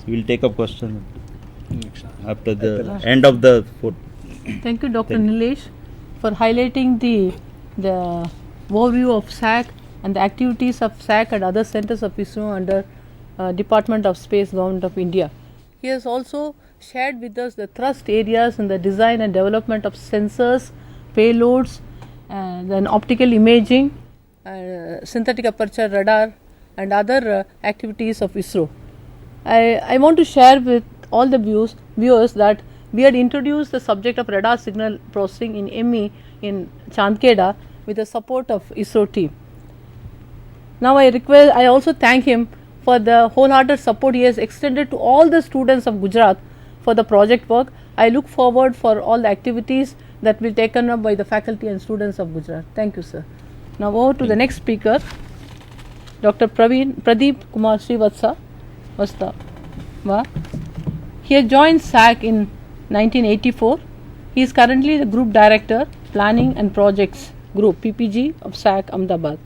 We will take up question after the end of the fourth. Thank you, Dr. Nilesh, for highlighting the overview of SAC and the activities of SAC and other centers of ISRO under Department of Space, Government of India. He has also shared with us the thrust areas in the design and development of sensors, payloads, and then optical imaging, synthetic aperture radar, and other activities of ISRO. I want to share with all the viewers that we had introduced the subject of radar signal processing in ME in Chandkeda with the support of ISRO team. Now I also thank him for the wholehearted support he has extended to all the students of Gujarat for the project work. I look forward for all the activities that will be taken up by the faculty and students of Gujarat. Thank you, sir. Now over to the next speaker, Dr. Pradeep Kumar Srivatsa. He has joined SAC in 1984. He is currently the Group Director, Planning and Projects Group PPG of SAC Ahmedabad.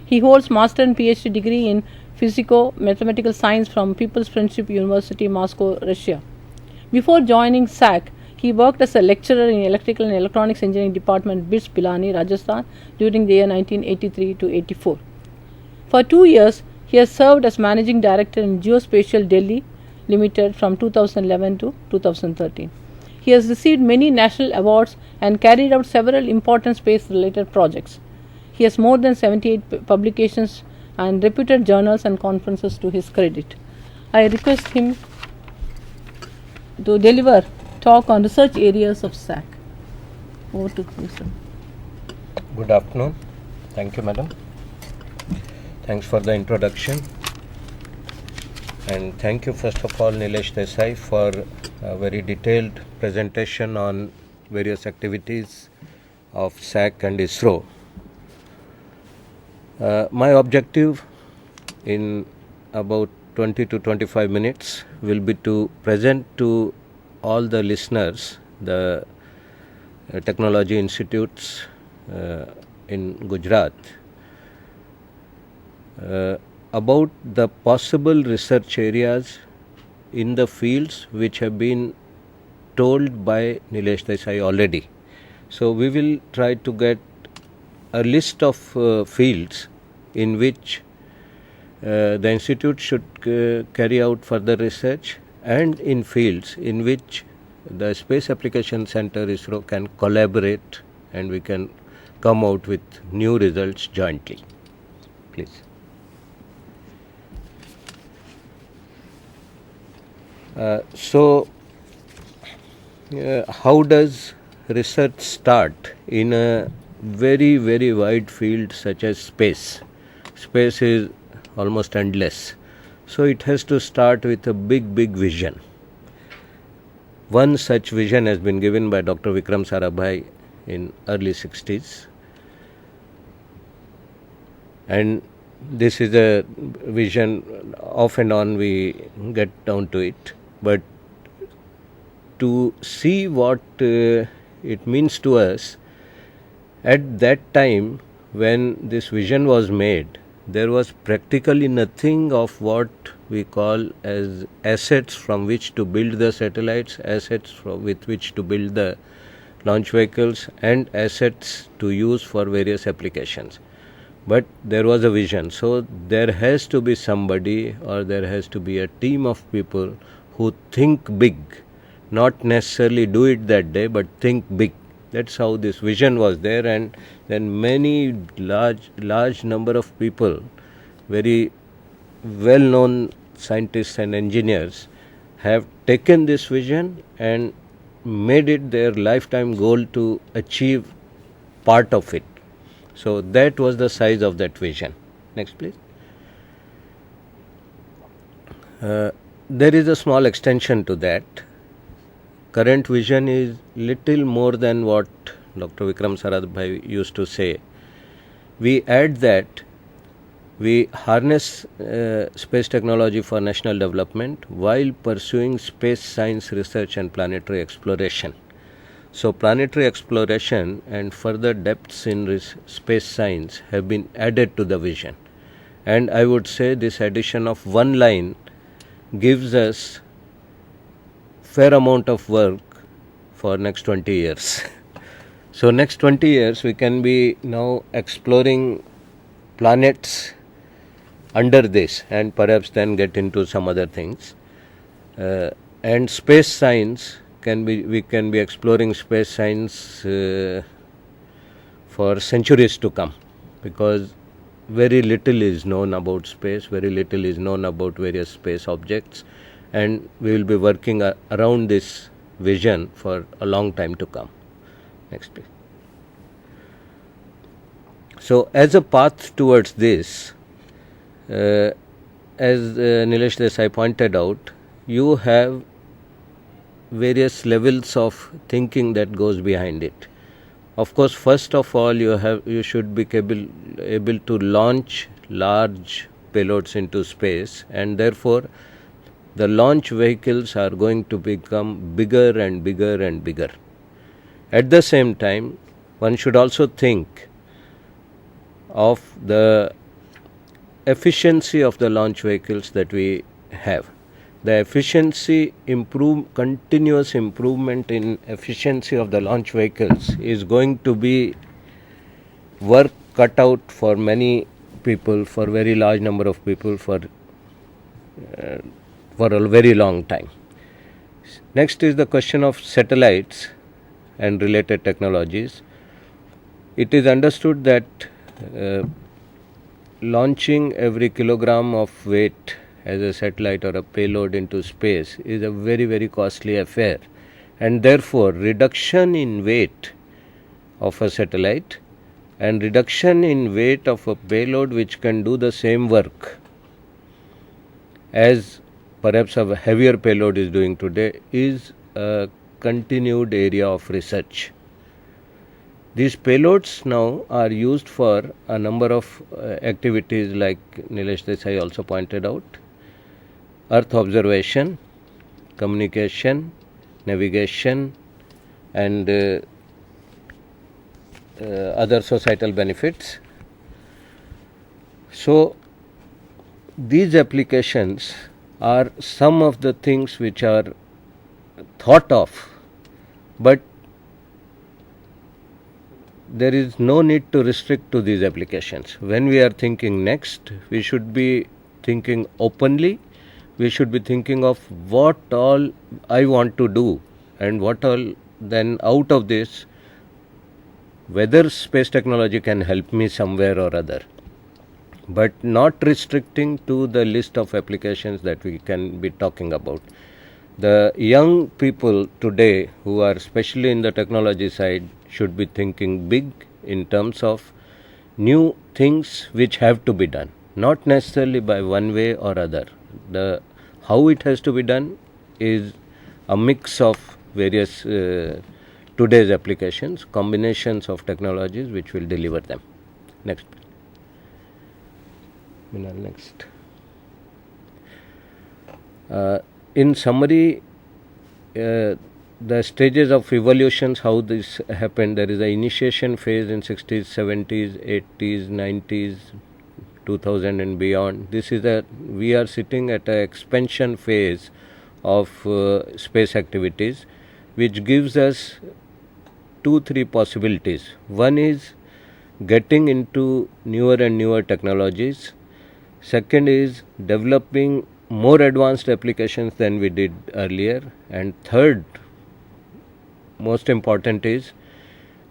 He holds Master and PhD degree in Physico-Mathematical Science from People's Friendship University, Moscow, Russia. Before joining SAC, he worked as a lecturer in Electrical and Electronics Engineering Department, BITS, Pilani, Rajasthan during the year 1983 to 84. For 2 years, he has served as Managing Director in Geospatial Delhi Limited from 2011 to 2013. He has received many national awards and carried out several important space-related projects. He has more than 78 publications and reputed journals and conferences to his credit. I request him to deliver talk on research areas of SAC. Over to you, sir. Good afternoon. Thank you, madam. Thanks for the introduction. And thank you first of all, Nilesh Desai, for a very detailed presentation on various activities of SAC and ISRO. My objective in about 20 to 25 minutes will be to present to all the listeners the technology institutes in Gujarat about the possible research areas in the fields which have been told by Nilesh Desai already. So we will try to get a list of fields in which the institute should carry out further research, and in fields in which the Space Application Center ISRO can collaborate and we can come out with new results jointly. Please. How does research start in a very, very wide field such as space? Space is almost endless. So it has to start with a big, big vision. One such vision has been given by Dr. Vikram Sarabhai in early 60s. And this is a vision, off and on we get down to it. But to see what it means to us, at that time when this vision was made, there was practically nothing of what we call as assets from which to build the satellites, assets with which to build the launch vehicles, and assets to use for various applications. But there was a vision. So there has to be somebody, or there has to be a team of people who think big, not necessarily do it that day, but think big. That's how this vision was there, and then many large number of people, very well-known scientists and engineers, have taken this vision and made it their lifetime goal to achieve part of it. So that was the size of that vision. Next, please. There is a small extension to that. Current vision is little more than what Dr. Vikram Sarabhai used to say. We add that we harness space technology for national development while pursuing space science research and planetary exploration. So planetary exploration and further depths in space science have been added to the vision. And I would say this addition of one line gives us fair amount of work for next 20 years. So next 20 years we can be now exploring planets under this and perhaps then get into some other things. And space science we can be exploring space science for centuries to come, because very little is known about space, very little is known about various space objects, and we will be working around this vision for a long time to come. Next please. So as a path towards this, as Nilesh Desai pointed out, you have various levels of thinking that goes behind it. Of course, first of all, you should be able to launch large payloads into space, and therefore the launch vehicles are going to become bigger and bigger and bigger. At the same time, one should also think of the efficiency of the launch vehicles that we have. The efficiency continuous improvement in efficiency of the launch vehicles is going to be work cut out for many people, for very large number of people, for a very long time. Next is the question of satellites and related technologies. It is understood that launching every kilogram of weight as a satellite or a payload into space is a very, very costly affair, and therefore reduction in weight of a satellite and reduction in weight of a payload which can do the same work as perhaps a heavier payload is doing today is a continued area of research. These payloads now are used for a number of activities, like Nilesh Desai also pointed out: Earth observation, communication, navigation, and other societal benefits. So these applications are some of the things which are thought of, but there is no need to restrict to these applications. When we are thinking next, we should be thinking openly. We should be thinking of what all I want to do and what all then out of this, whether space technology can help me somewhere or other, but not restricting to the list of applications that we can be talking about. The young people today who are especially in the technology side should be thinking big in terms of new things which have to be done, not necessarily by one way or other. How it has to be done is a mix of various today's applications, combinations of technologies which will deliver them. Next. Next. In summary, the stages of evolutions, how this happened: there is an initiation phase in 60s, 70s, 80s, 90s, 2000 and beyond. We are sitting at an expansion phase of space activities, which gives us 2-3 possibilities. One is getting into newer and newer technologies. Second is developing more advanced applications than we did earlier. And third, most important, is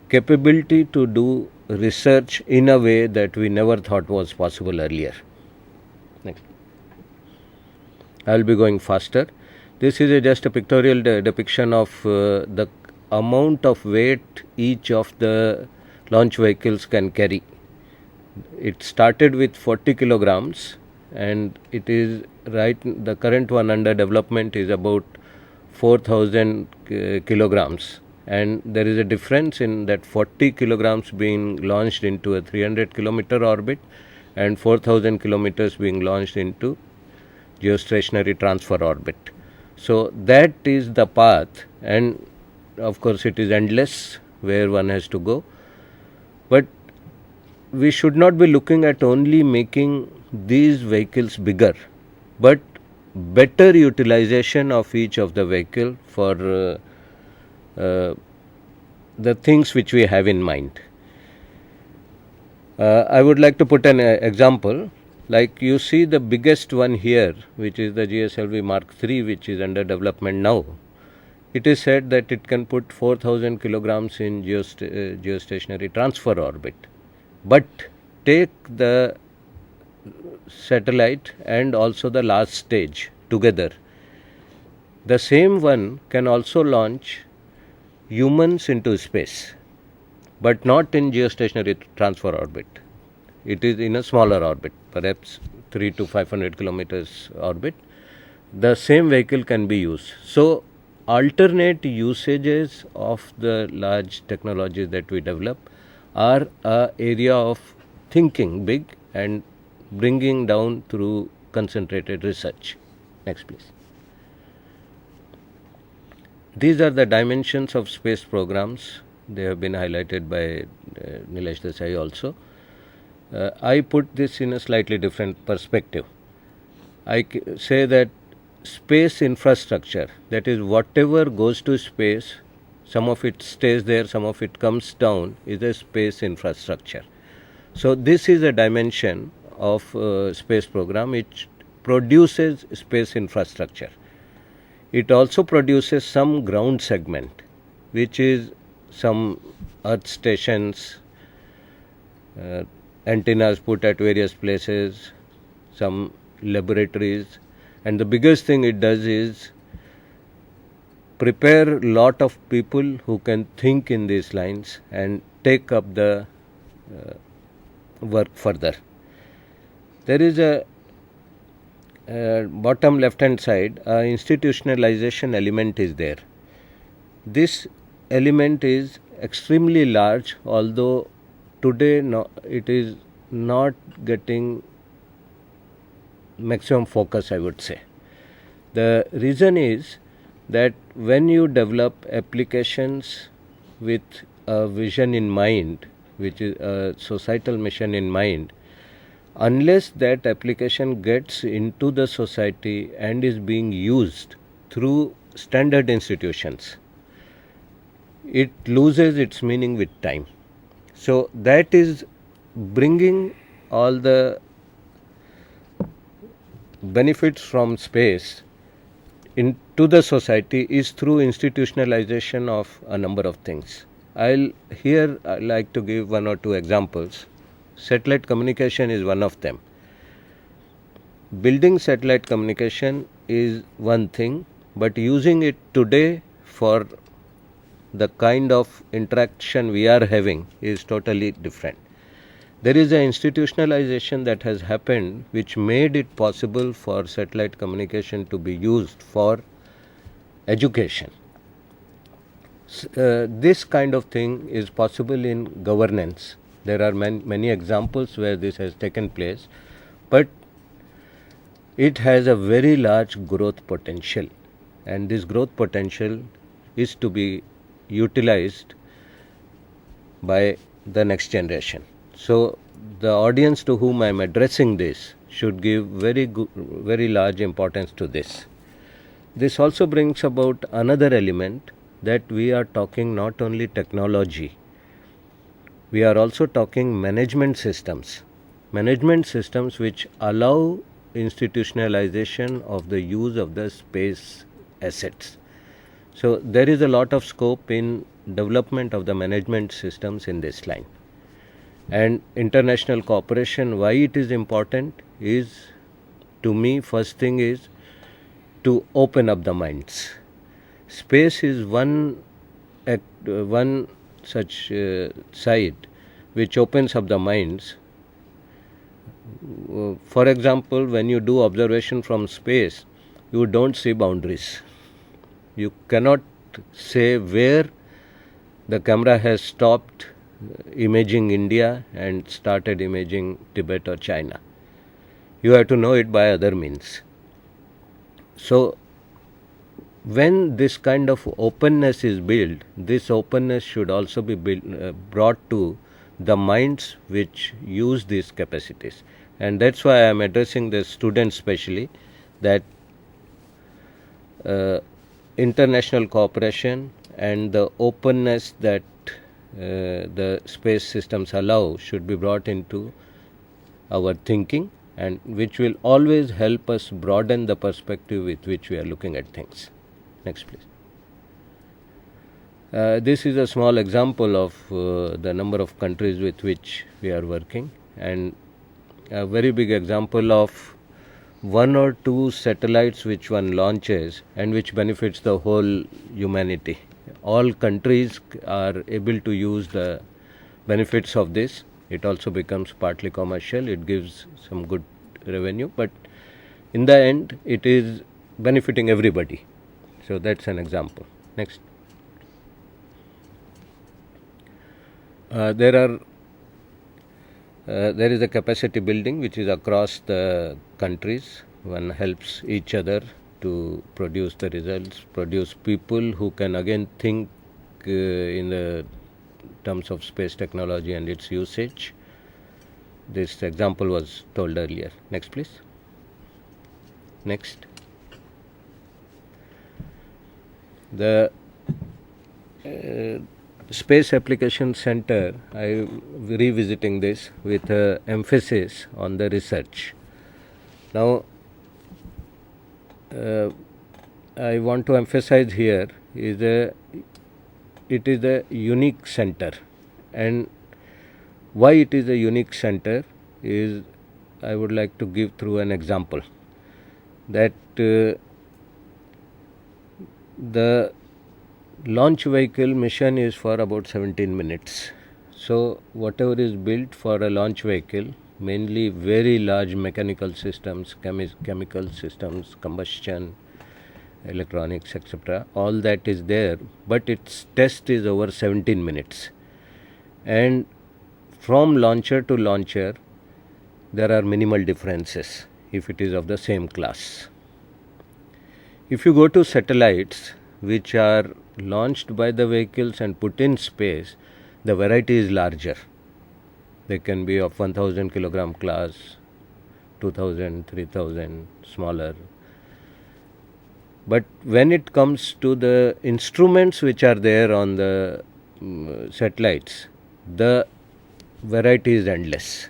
capability to do research in a way that we never thought was possible earlier. Next. I will be going faster. This is just a pictorial depiction of the amount of weight each of the launch vehicles can carry. It started with 40 kilograms and it is the current one under development is about 4,000 kilograms. And there is a difference in that 40 kilograms being launched into a 300 kilometer orbit and 4,000 kilometers being launched into geostationary transfer orbit. So that is the path, and of course it is endless where one has to go. But we should not be looking at only making these vehicles bigger, but better utilization of each of the vehicle for the things which we have in mind. I would like to put an example. Like you see the biggest one here, which is the GSLV Mark III, which is under development now. It is said that it can put 4,000 kilograms in geostationary transfer orbit. But take the satellite and also the last stage together. The same one can also launch humans into space, but not in geostationary transfer orbit. It is in a smaller orbit, perhaps 300 to 500 kilometers orbit. The same vehicle can be used. So, alternate usages of the large technologies that we develop are an area of thinking big and bringing down through concentrated research. Next, please. These are the dimensions of space programs. They have been highlighted by Nilesh Desai also. I put this in a slightly different perspective. I say that space infrastructure, that is whatever goes to space, some of it stays there, some of it comes down, is a space infrastructure. So this is a dimension of space program which produces space infrastructure. It also produces some ground segment, which is some earth stations, antennas put at various places, some laboratories, and the biggest thing it does is prepare lot of people who can think in these lines and take up the work further. There is a bottom left hand side, institutionalization element is there. This element is extremely large, although today it is not getting maximum focus, I would say. The reason is that when you develop applications with a vision in mind, which is a societal mission in mind, unless that application gets into the society and is being used through standard institutions, it loses its meaning with time. So that is bringing all the benefits from space into the society is through institutionalization of a number of things. I'd like to give one or two examples. Satellite communication is one of them. Building satellite communication is one thing, but using it today for the kind of interaction we are having is totally different. There is an institutionalization that has happened which made it possible for satellite communication to be used for education. This kind of thing is possible in governance. There are many examples where this has taken place, but it has a very large growth potential, and this growth potential is to be utilized by the next generation. So the audience to whom I am addressing this should give very large importance to this. This also brings about another element, that we are talking not only technology, we are also talking management systems which allow institutionalization of the use of the space assets. So there is a lot of scope in development of the management systems in this line. And international cooperation, why it is important is, to me, first thing is to open up the minds. Space is one such side which opens up the minds. For example, when you do observation from space, you don't see boundaries. You cannot say where the camera has stopped imaging India and started imaging Tibet or China. You have to know it by other means. So when this kind of openness is built, this openness should also be brought to the minds which use these capacities. And that's why I am addressing the students specially, that international cooperation and the openness that the space systems allow should be brought into our thinking, and which will always help us broaden the perspective with which we are looking at things. Next, please. This is a small example of the number of countries with which we are working, and a very big example of 1 or 2 satellites which one launches and which benefits the whole humanity. All countries are able to use the benefits of this. It also becomes partly commercial, it gives some good revenue, but in the end it is benefiting everybody. So that's an example. Next. There is a capacity building which is across the countries. One helps each other to produce the results, produce people who can again think in the terms of space technology and its usage. This example was told earlier. Next, please. Next. The Space Application Center, I am revisiting this with emphasis on the research. Now, I want to emphasize here it is a unique center, and why it is a unique center is I would like to give through an example that the launch vehicle mission is for about 17 minutes. So whatever is built for a launch vehicle, mainly very large mechanical systems, chemical systems, combustion, electronics, etc., all that is there, but its test is over 17 minutes. And from launcher to launcher, there are minimal differences if it is of the same class. If you go to satellites which are launched by the vehicles and put in space, the variety is larger. They can be of 1000 kilogram class, 2000, 3000, smaller. But when it comes to the instruments which are there on the satellites, the variety is endless.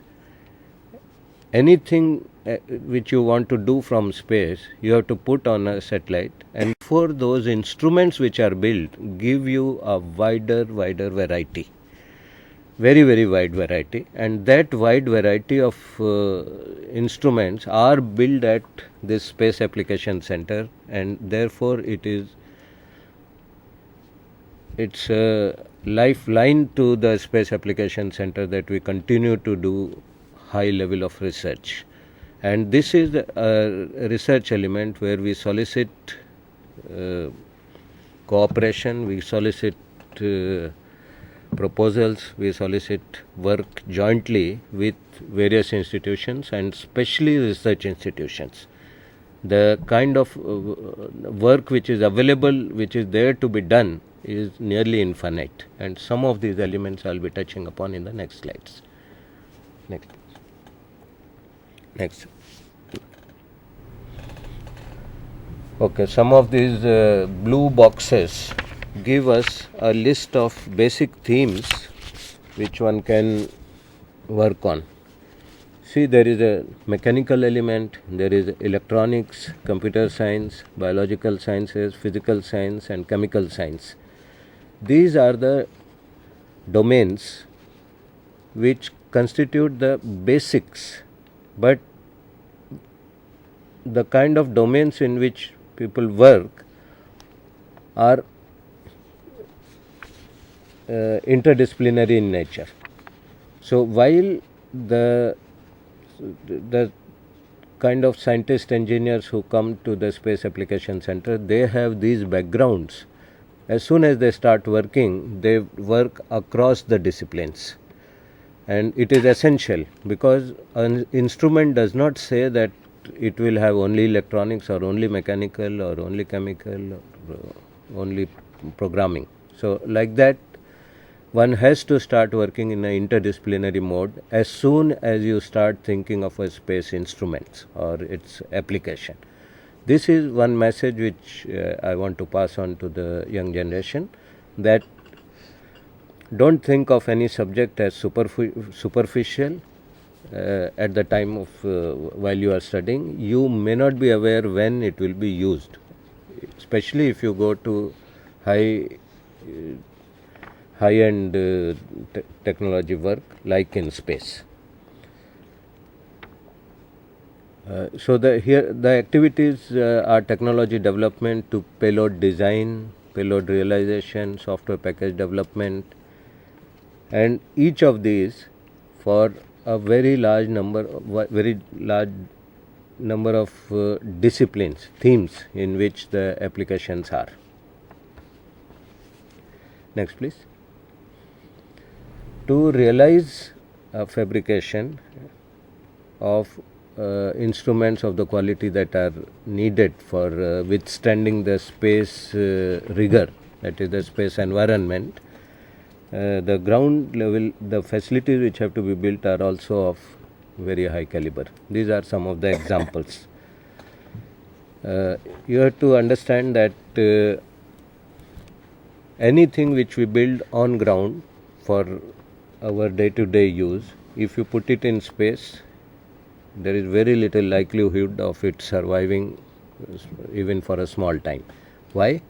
Anything which you want to do from space, you have to put on a satellite, and for those instruments which are built, give you a wider variety, very wide variety, and that wide variety of instruments are built at this Space Application Center, and therefore it's a lifeline to the Space Application Center that we continue to do high level of research. And this is a research element where we solicit cooperation, we solicit proposals, we solicit work jointly with various institutions and especially research institutions. The kind of work which is available, which is there to be done, is nearly infinite, and some of these elements I will be touching upon in the next slides. Next. Okay, some of these blue boxes give us a list of basic themes which one can work on. See, there is a mechanical element, there is electronics, computer science, biological sciences, physical science and chemical science. These are the domains which constitute the basics, but the kind of domains in which people work are interdisciplinary in nature. So while the kind of scientists, engineers who come to the Space Application Center, they have these backgrounds. As soon as they start working, they work across the disciplines. And it is essential because an instrument does not say that it will have only electronics or only mechanical or only chemical or only programming. So like that, one has to start working in an interdisciplinary mode as soon as you start thinking of a space instrument or its application. This is one message which I want to pass on to the young generation, that don't think of any subject as superficial at the time of while you are studying. You may not be aware when it will be used, especially if you go to high-end technology work like in space. So the activities are technology development to payload design, payload realization, software package development, and each of these for a very large number of disciplines, themes in which the applications are. Next, please. To realize a fabrication of instruments of the quality that are needed for withstanding the space rigor, that is the space environment, the ground level, the facilities which have to be built are also of very high caliber. These are some of the examples. You have to understand that anything which we build on ground for our day-to-day use, if you put it in space, there is very little likelihood of it surviving even for a small time. Why?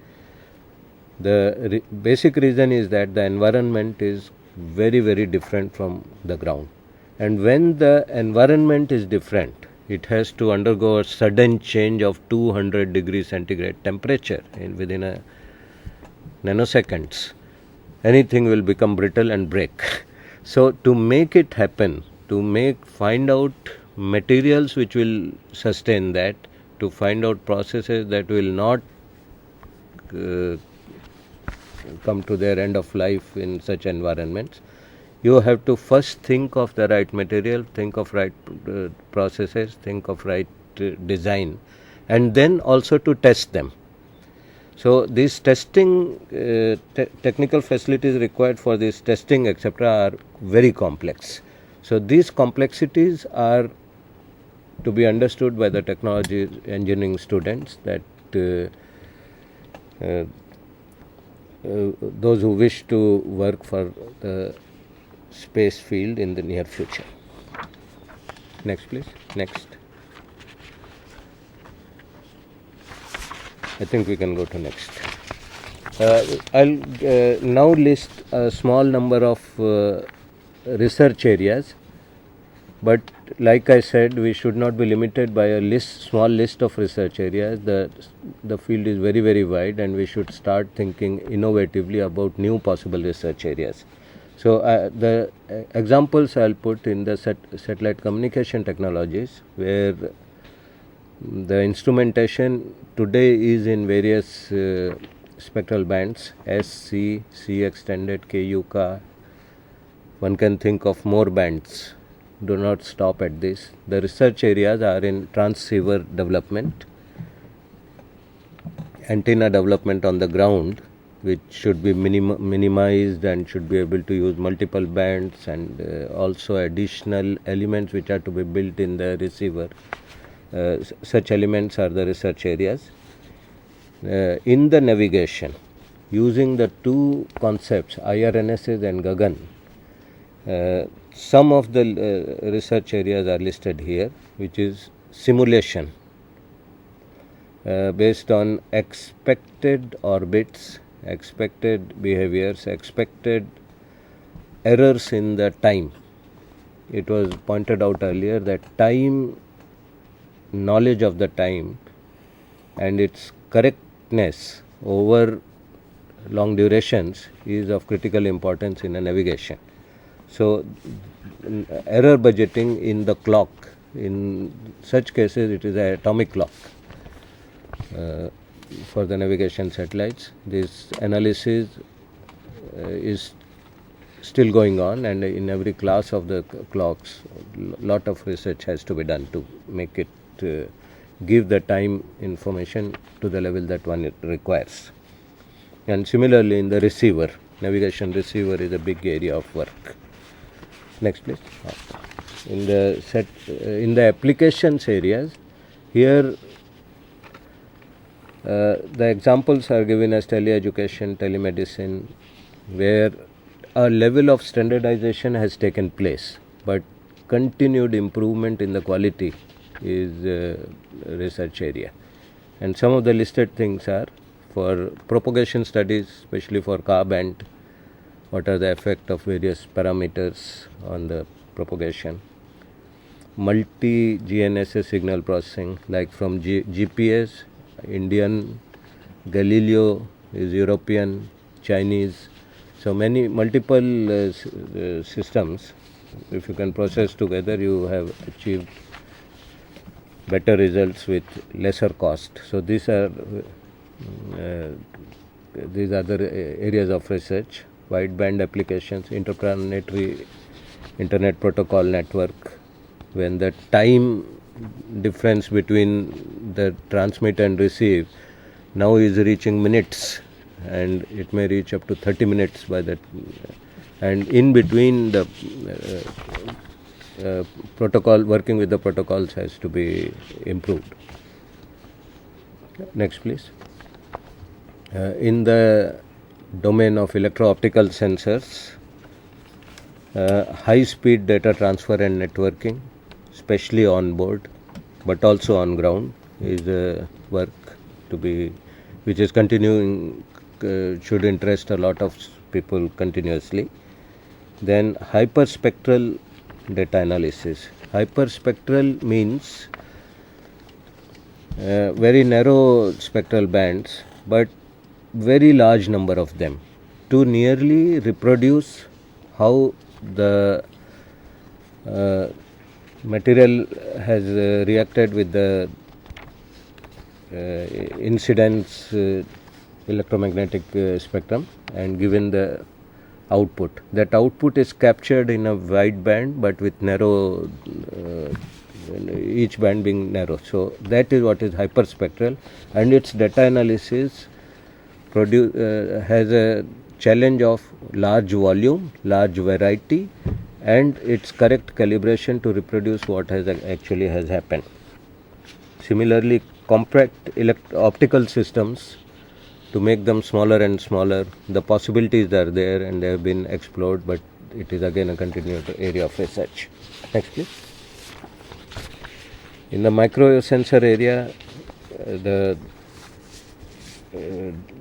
The basic reason is that the environment is very, very different from the ground. And when the environment is different, it has to undergo a sudden change of 200 degrees centigrade temperature within a nanoseconds. Anything will become brittle and break. So to make it happen, to find out materials which will sustain that, to find out processes that will not come to their end of life in such environments, you have to first think of the right material, think of right processes, think of right design, and then also to test them. So these testing, technical facilities required for this testing, etc., are very complex. So these complexities are to be understood by the technology engineering students, that those who wish to work for the space field in the near future. Next, please. Next. I think we can go to next. I'll now list a small number of research areas, but like I said, we should not be limited by a small list of research areas. The field is very, very wide, and we should start thinking innovatively about new possible research areas. So the examples I'll put in the satellite communication technologies, where the instrumentation today is in various spectral bands, S, C, C extended, Ku, Ka. One can think of more bands. Do not stop at this. The research areas are in transceiver development, antenna development on the ground, which should be minimized and should be able to use multiple bands, and also additional elements which are to be built in the receiver. Such elements are the research areas. In the navigation, using the two concepts, IRNSS and Gagan, some of the research areas are listed here, which is simulation based on expected orbits, expected behaviors, expected errors in the time. It was pointed out earlier that knowledge of the time and its correctness over long durations is of critical importance in a navigation. So error budgeting in the clock, in such cases it is an atomic clock for the navigation satellites. This analysis is still going on, and in every class of the clocks, lot of research has to be done to make it give the time information to the level that one requires. And similarly in the receiver, navigation receiver is a big area of work. Next, please. In the applications areas, here The examples are given as teleeducation, telemedicine, where a level of standardization has taken place, but continued improvement in the quality is a research area. And some of the listed things are for propagation studies, especially for Ka-band, what are the effect of various parameters on the propagation. Multi-GNSS signal processing, like from GPS, Indian, Galileo is European, Chinese. So many multiple systems, if you can process together, you have achieved better results with lesser cost. So these are the areas of research. Wideband applications, interplanetary internet protocol network, when the time difference between the transmit and receive now is reaching minutes, and it may reach up to 30 minutes by that, and in between the protocol, working with the protocols has to be improved. Next please. In the domain of electro-optical sensors, high-speed data transfer and networking, especially on board, but also on ground, is a work to be, which is continuing, should interest a lot of people continuously. Then hyperspectral data analysis. Hyperspectral means very narrow spectral bands, but very large number of them, to nearly reproduce how the material has reacted with the incidence electromagnetic spectrum and given the output. That output is captured in a wide band, but with narrow, each band being narrow. So that is what is hyperspectral, and its data analysis has a challenge of large volume, large variety, and its correct calibration to reproduce what has actually has happened. Similarly, compact optical systems, to make them smaller and smaller, the possibilities are there and they have been explored, but it is again a continued area of research. Next please. In the microsensor area,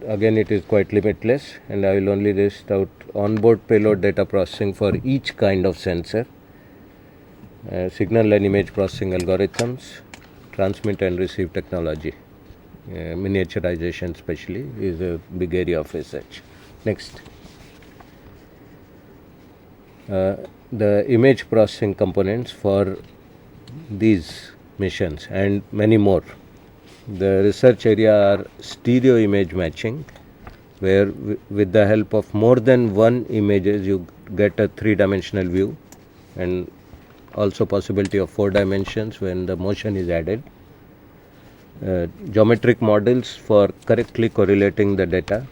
again it is quite limitless, and I will only list out onboard payload data processing for each kind of sensor, signal and image processing algorithms, transmit and receive technology, miniaturization especially is a big area of research. Next. The image processing components for these missions and many more. The research area are stereo image matching, where with the help of more than one images you get a 3-dimensional view, and also possibility of 4 dimensions when the motion is added. Geometric models for correctly correlating the data.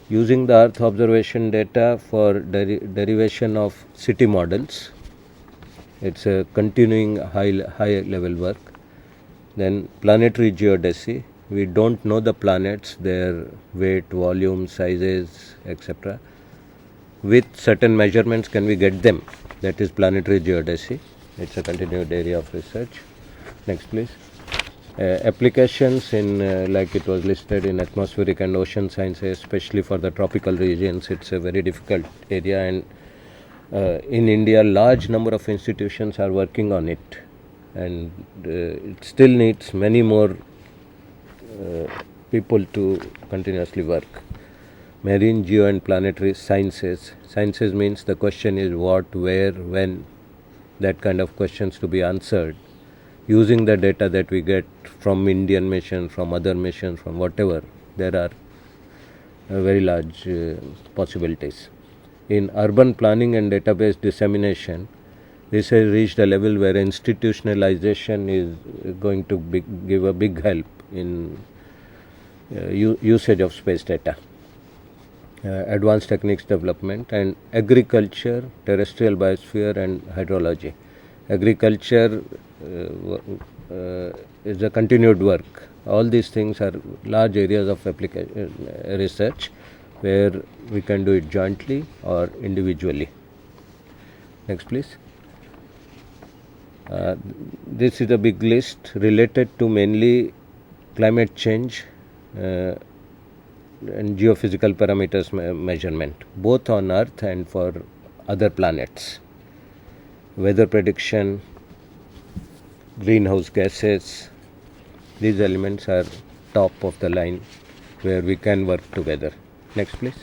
Using the Earth observation data for derivation of city models. It's a continuing high level work. Then planetary geodesy. We don't know the planets, their weight, volume, sizes, etc. With certain measurements, can we get them? That is planetary geodesy. It's a continued area of research. Next please. Applications in, like it was listed, in atmospheric and ocean sciences, especially for the tropical regions. It's a very difficult area, and in India large number of institutions are working on it, and it still needs many more people to continuously work. Marine, geo and planetary sciences. Sciences means the question is what, where, when, that kind of questions to be answered using the data that we get from Indian mission, from other missions, from whatever. There are very large possibilities. In urban planning and database dissemination, this has reached a level where institutionalization is going to give a big help in usage of space data. Advanced techniques development, and agriculture, terrestrial biosphere and hydrology. Agriculture is a continued work, All these things are large areas of research where we can do it jointly or individually. Next, please. This is a big list related to mainly climate change and geophysical parameters measurement, both on Earth and for other planets. Weather prediction, greenhouse gases, these elements are top of the line where we can work together. Next, please.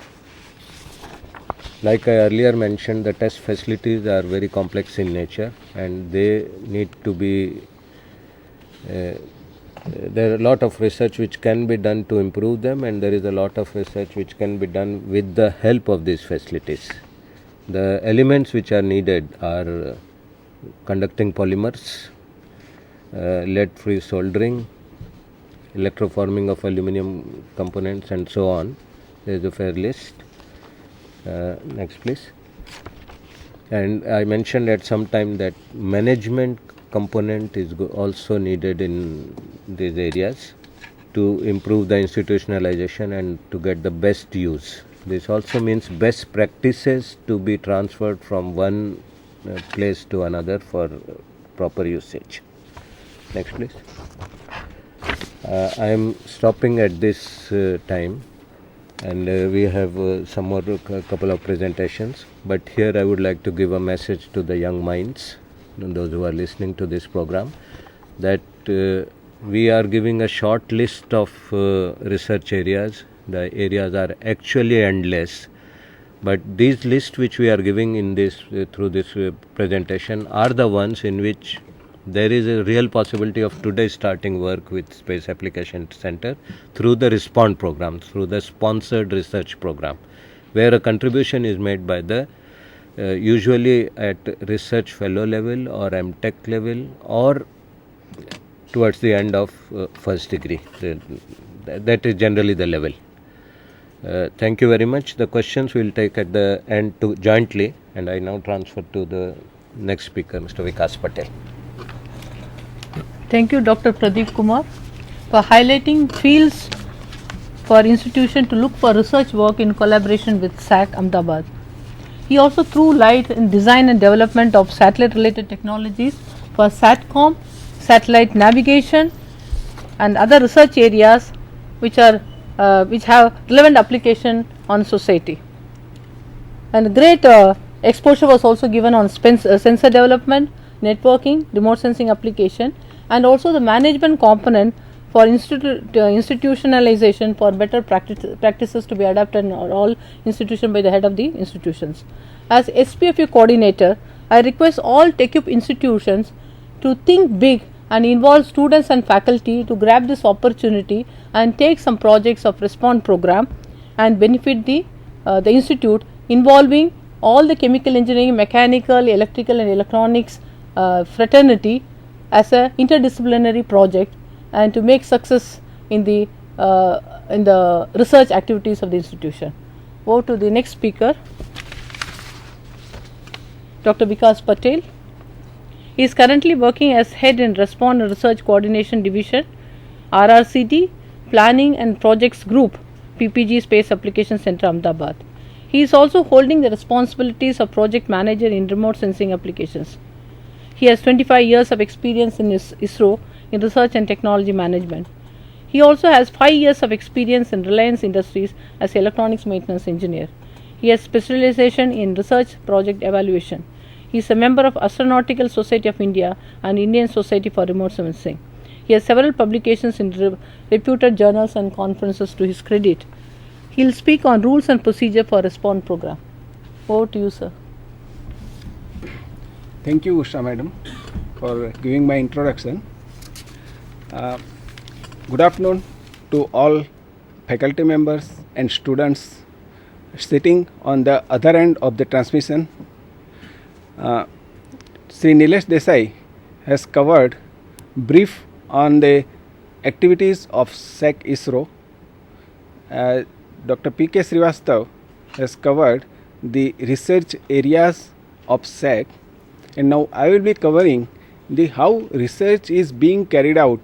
Like I earlier mentioned, the test facilities are very complex in nature and they need to be there are a lot of research which can be done to improve them, and there is a lot of research which can be done with the help of these facilities. The elements which are needed are conducting polymers, lead-free soldering, electroforming of aluminum components, and so on. There is a fair list. Next, please. And I mentioned at some time that management component is also needed in these areas to improve the institutionalization and to get the best use. This also means best practices to be transferred from one place to another for proper usage. Next, please. I am stopping at this time, and we have some more couple of presentations, but here I would like to give a message to the young minds and those who are listening to this program, that we are giving a short list of research areas. The areas are actually endless, but these lists which we are giving in this through this presentation are the ones in which there is a real possibility of today starting work with Space Application Center through the RESPOND program, through the sponsored research program, where a contribution is made by the usually at research fellow level or MTech level or towards the end of first degree. That is generally the level. Thank you very much. The questions we will take at the end jointly, and I now transfer to the next speaker, Mr. Vikas Patel. Thank you, Dr. Pradeep Kumar, for highlighting fields for institution to look for research work in collaboration with SAC Ahmedabad. He also threw light in design and development of satellite-related technologies for SATCOM, satellite navigation, and other research areas which have relevant application on society. And great exposure was also given on sensor development, networking, remote sensing application, and also the management component for institutionalization for better practices to be adapted in all institutions by the head of the institutions. As SPFU coordinator, I request all TechUp institutions to think big and involve students and faculty to grab this opportunity and take some projects of RESPOND program and benefit the institute, involving all the chemical engineering, mechanical, electrical and electronics fraternity as a interdisciplinary project, and to make success in the research activities of the institution. Over to the next speaker, Dr. Vikas Patel. He is currently working as head in RESPOND Research Coordination Division, RRCD, Planning and Projects Group, PPG Space Application Center, Ahmedabad. He is also holding the responsibilities of project manager in remote sensing applications. He has 25 years of experience in ISRO in research and technology management. He also has 5 years of experience in Reliance Industries as electronics maintenance engineer. He has specialization in research project evaluation. He is a member of Astronautical Society of India and Indian Society for Remote Sensing. He has several publications in reputed journals and conferences to his credit. He will speak on rules and procedure for RESPOND program. Over to you, sir. Thank you, Usha Madam, for giving my introduction. Good afternoon to all faculty members and students sitting on the other end of the transmission. Sri Nilesh Desai has covered brief on the activities of SAC ISRO. Dr. P.K. Srivastav has covered the research areas of SAC, and now I will be covering the how research is being carried out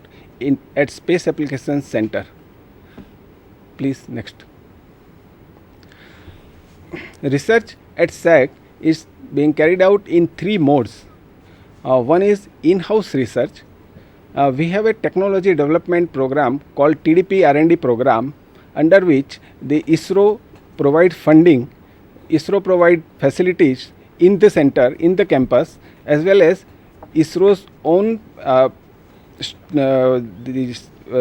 at Space Applications Center. Please, next. Research at SAC is being carried out in 3 modes. One is in-house research. We have a technology development program called TDP R&D program, under which the ISRO provide funding, ISRO provide facilities in the center, in the campus, as well as ISRO's own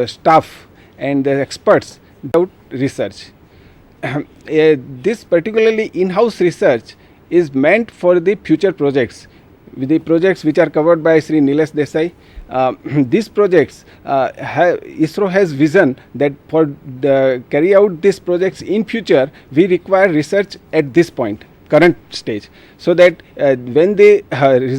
staff and the experts about research. This particularly in-house research is meant for the future projects, the projects which are covered by Sri Nilesh Desai. These projects, ISRO has vision that for carry out these projects in future, we require research at this point, current stage, so that when the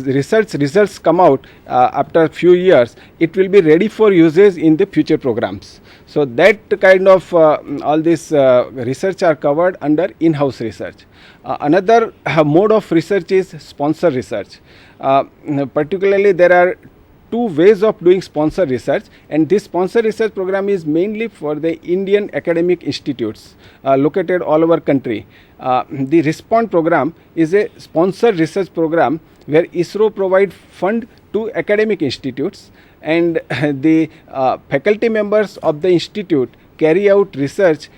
research results come out after a few years, it will be ready for usage in the future programs. So that kind of all this research are covered under in-house research. Another mode of research is sponsor research. Particularly, there are 2 ways of doing sponsor research, and this sponsor research program is mainly for the Indian academic institutes located all over country. The RESPOND program is a sponsor research program where ISRO provide fund to academic institutes, and the faculty members of the institute carry out research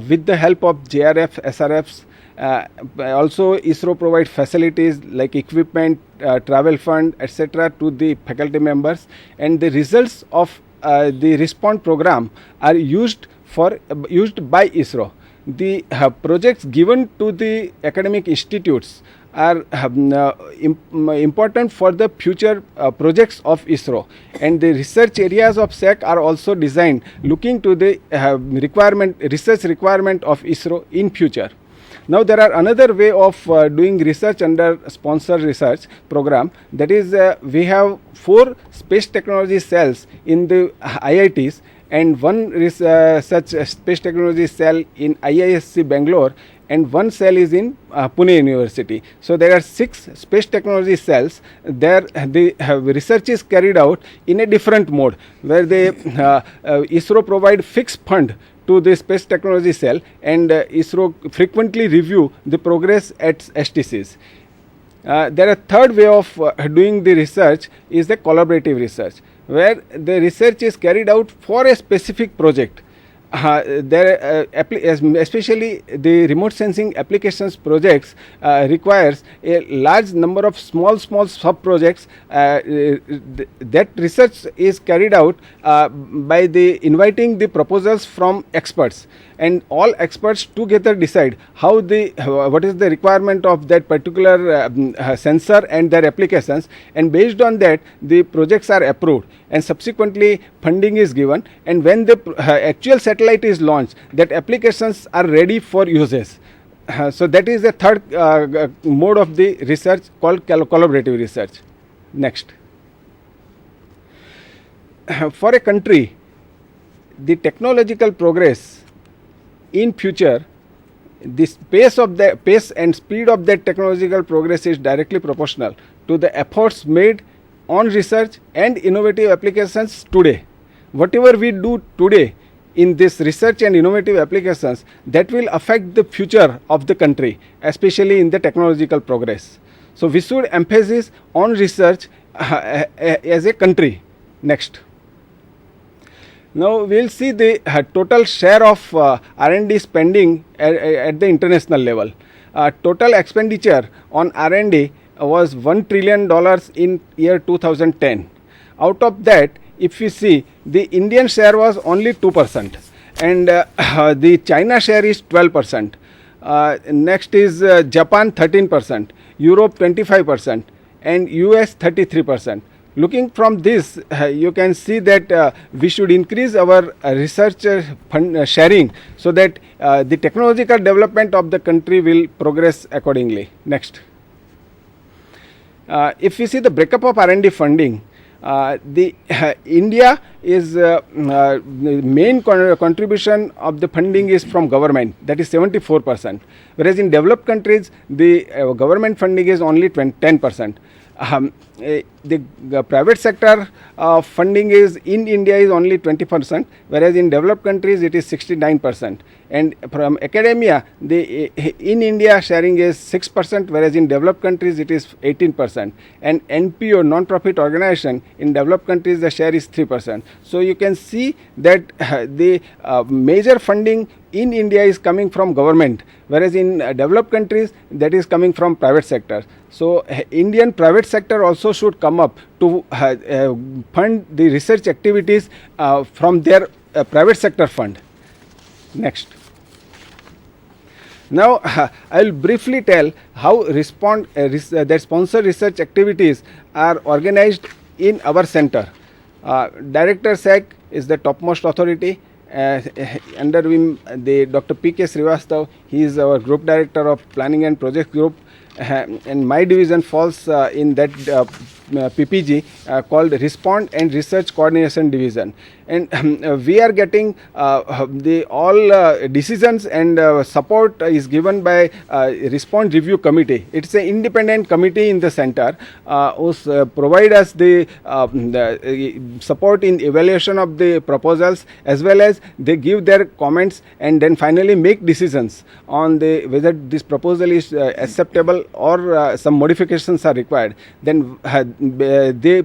with the help of JRF, SRFs. Also, ISRO provides facilities like equipment, travel fund, etc. to the faculty members, and the results of the RESPOND program are used by ISRO. The projects given to the academic institutes are important for the future projects of ISRO, and the research areas of SAC are also designed looking to the research requirement of ISRO in future. Now, there are another way of doing research under sponsored research program, that is we have 4 space technology cells in the IITs and 1 such space technology cell in IISc Bangalore, and 1 cell is in Pune University. So there are 6 space technology cells. There the research is carried out in a different mode, where the ISRO provide fixed fund to the space technology cell, and ISRO frequently review the progress at STCs. There are third way of doing the research is the collaborative research, where the research is carried out for a specific project. Especially the remote sensing applications projects requires a large number of small sub projects. That research is carried out by the inviting the proposals from experts, and all experts together decide how what is the requirement of that particular sensor and their applications, and based on that the projects are approved, and subsequently funding is given, and when the actual satellite is launched, that applications are ready for uses. So that is the third mode of the research called collaborative research. Next. For a country, the technological progress in future, the pace and speed of that technological progress is directly proportional to the efforts made on research and innovative applications today. Whatever we do today in this research and innovative applications, that will affect the future of the country, especially in the technological progress. So we should emphasize on research as a country. Next. Now we will see the total share of R&D spending at the international level. Total expenditure on R&D was $1 trillion in year 2010. Out of that, if you see, the Indian share was only 2%, and the China share is 12%. Next is Japan 13%, Europe 25%, and US 33%. Looking from this, you can see that we should increase our research sharing, so that the technological development of the country will progress accordingly. Next. If we see the breakup of R&D funding, India is the main contribution of the funding is from government, that is 74%, whereas in developed countries the government funding is only 10%. the private sector funding is in India is only 20%, whereas in developed countries it is 69%. And from academia, the in India sharing is 6%, whereas in developed countries it is 18%. And NPO, non-profit organization, in developed countries the share is 3%. So you can see that the major funding in India is coming from government, whereas in developed countries that is coming from private sector. So Indian private sector also should come up to fund the research activities from their private sector fund. Next. Now I will briefly tell how the sponsored research activities are organized in our center. Director SAC is the topmost authority. Under him, the Dr. P.K. Srivastav, he is our group director of planning and project group, and my division falls in that PPG called Respond and Research Coordination Division. And we are getting the all decisions and support is given by Respond Review Committee. It's an independent committee in the center who provide us the support in evaluation of the proposals, as well as they give their comments and then finally make decisions on the whether this proposal is acceptable or some modifications are required. Then they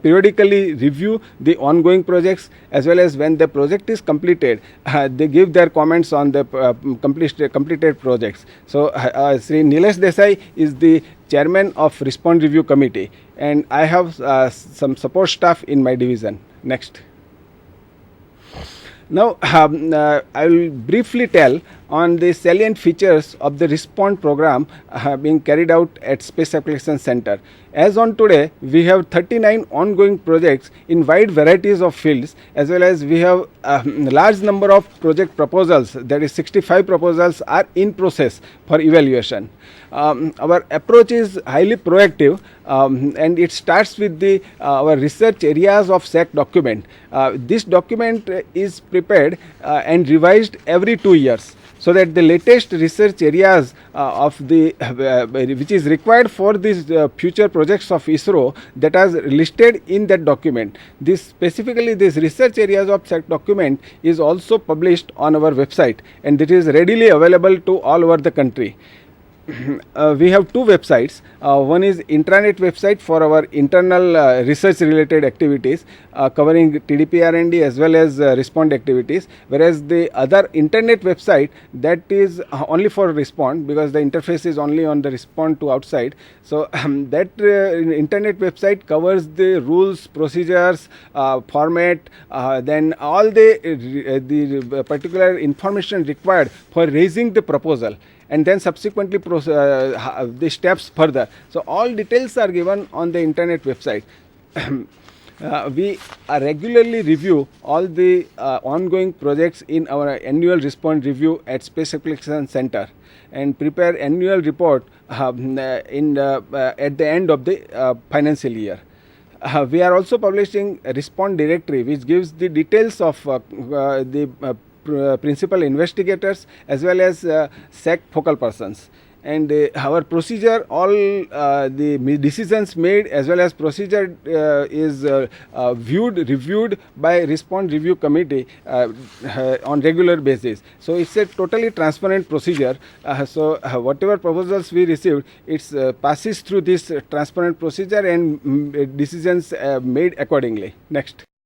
periodically review the ongoing projects, as well as when the project is completed, they give their comments on the completed projects. So Sri Nilesh Desai is the chairman of Respond Review Committee, and I have some support staff in my division. Next. Now I will briefly tell on the salient features of the Respond program being carried out at Space Application Center. As on today, we have 39 ongoing projects in wide varieties of fields, as well as we have a large number of project proposals, that is 65 proposals are in process for evaluation. Our approach is highly proactive, and it starts with the our research areas of SAC document. This document is prepared and revised every 2 years, so that the latest research areas of the which is required for these future projects of ISRO that are listed in that document. This specifically this research areas of SAC document is also published on our website, and it is readily available to all over the country. We have two websites. One is intranet website for our internal research related activities covering TDP R&D as well as Respond activities, whereas the other internet website that is only for Respond, because the interface is only on the Respond to outside. So that internet website covers the rules, procedures, format, then all the particular information required for raising the proposal, and then subsequently the steps further. So all details are given on the internet website. We regularly review all the ongoing projects in our annual Respond review at Space Application Center, and prepare annual report at the end of the financial year. We are also publishing a Respond directory, which gives the details of the principal investigators as well as SAC focal persons. And our procedure, all the decisions made as well as procedure is reviewed by Respond Review Committee on regular basis. So it's a totally transparent procedure. So whatever proposals we received, it passes through this transparent procedure, and decisions made accordingly. Next.